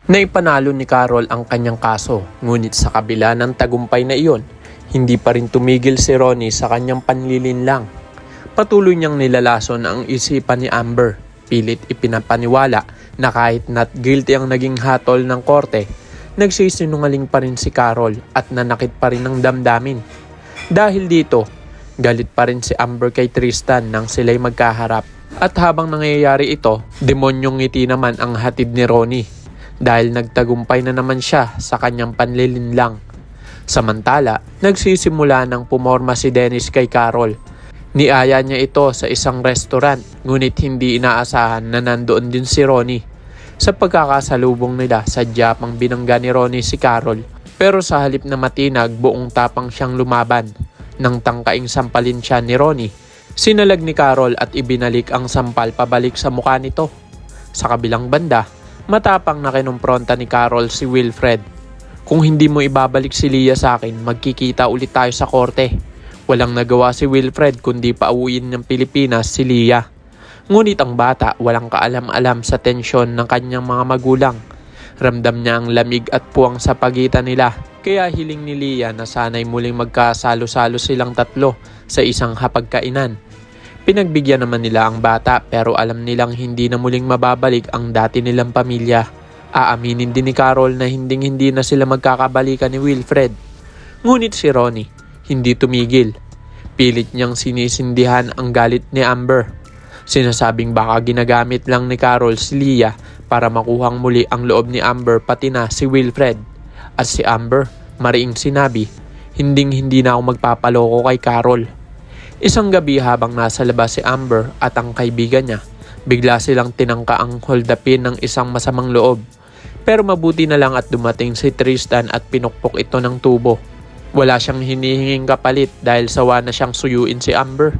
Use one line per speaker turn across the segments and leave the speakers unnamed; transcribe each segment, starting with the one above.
Naipanalo ni Carol ang kanyang kaso, ngunit sa kabila ng tagumpay na iyon, hindi pa rin tumigil si Ronnie sa kanyang panlilinlang. Patuloy niyang nilalason ang isipan ni Amber, pilit ipinapaniwala na kahit not guilty ang naging hatol ng korte, nagsisinungaling pa rin si Carol at nanakit pa rin ng damdamin. Dahil dito, galit pa rin si Amber kay Tristan nang sila'y magkaharap. At habang nangyayari ito, demonyong ngiti naman ang hatid ni Ronnie. Dahil nagtagumpay na naman siya sa kanyang panlilinlang. Samantala, nagsisimula ng pumorma si Dennis kay Carol. Niaya niya ito sa isang restaurant, ngunit hindi inaasahan na nandoon din si Ronnie. Sa pagkakasalubong nila, sadya pang binangga ni Ronnie si Carol. Pero sa halip na matinag, buong tapang siyang lumaban. Nang tangkaing sampalin siya ni Ronnie, sinalag ni Carol at ibinalik ang sampal pabalik sa mukha nito. Sa kabilang banda, matapang na kinumpronta ni Carol si Wilfred. Kung hindi mo ibabalik si Leah sa akin, magkikita ulit tayo sa korte. Walang nagawa si Wilfred kundi pauwiin ng Pilipinas si Leah. Ngunit ang bata walang kaalam-alam sa tensyon ng kanyang mga magulang. Ramdam niya ang lamig at puwang sa pagitan nila. Kaya hiling ni Leah na sana'y muling magkasalo-salo silang tatlo sa isang hapagkainan. Pinagbigyan naman nila ang bata pero alam nilang hindi na muling mababalik ang dati nilang pamilya. Aaminin din ni Carol na hindi na sila magkakabalikan ni Wilfred. Ngunit si Ronnie, hindi tumigil. Pilit niyang sinisindihan ang galit ni Amber. Sinasabing baka ginagamit lang ni Carol si Leah para makuhang muli ang loob ni Amber pati na si Wilfred. At si Amber, mariing sinabi, hindi na ako magpapaloko kay Carol. Isang gabi habang nasa labas si Amber at ang kaibigan niya, bigla silang tinangka ang holdapin ng isang masamang loob. Pero mabuti na lang at dumating si Tristan at pinukpok ito ng tubo. Wala siyang hinihinging kapalit dahil sawa na siyang suyuin si Amber.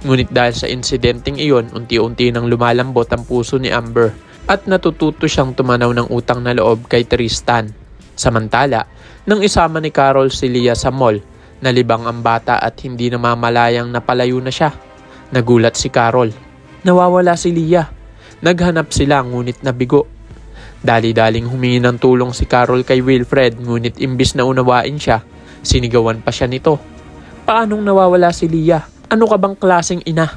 Ngunit dahil sa insidenteng iyon, unti-unti nang lumalambot ang puso ni Amber at natututo siyang tumanaw ng utang na loob kay Tristan. Samantala, nang isama ni Carol si Leah sa mall, nalibang ang bata at hindi namamalayang napalayo na siya. Nagulat si Carol. Nawawala si Leah. Naghanap sila ngunit nabigo. Dali-daling humingi ng tulong si Carol kay Wilfred ngunit imbis na unawain siya, sinigawan pa siya nito. Paanong nawawala si Leah? Ano ka bang klaseng ina?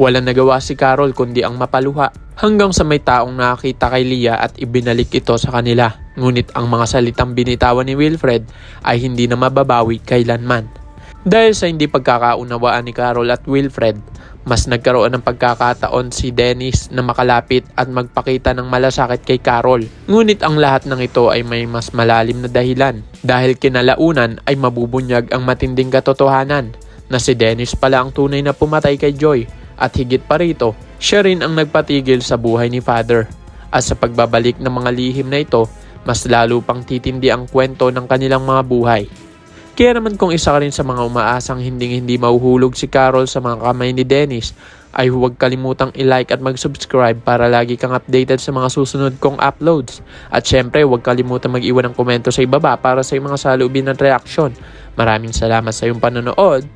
Walang nagawa si Carol kundi ang mapaluha hanggang sa may taong nakakita kay Leah at ibinalik ito sa kanila. Ngunit ang mga salitang binitawan ni Wilfred ay hindi na mababawi kailanman. Dahil sa hindi pagkakaunawaan ni Carol at Wilfred, mas nagkaroon ng pagkakataon si Dennis na makalapit at magpakita ng malasakit kay Carol. Ngunit ang lahat ng ito ay may mas malalim na dahilan. Dahil kinalaunan ay mabubunyag ang matinding katotohanan na si Dennis pala ang tunay na pumatay kay Joy. At higit pa rito, siya rin ang nagpatigil sa buhay ni Father. At sa pagbabalik ng mga lihim na ito, mas lalo pang titindi ang kwento ng kanilang mga buhay. Kaya naman kung isa ka rin sa mga umaasang hindi mahuhulog si Carol sa mga kamay ni Dennis, ay huwag kalimutang i-like at mag-subscribe para lagi kang updated sa mga susunod kong uploads. At syempre, huwag kalimutang mag-iwan ng komento sa ibaba para sa mga salubin at reaksyon. Maraming salamat sa iyong panonood.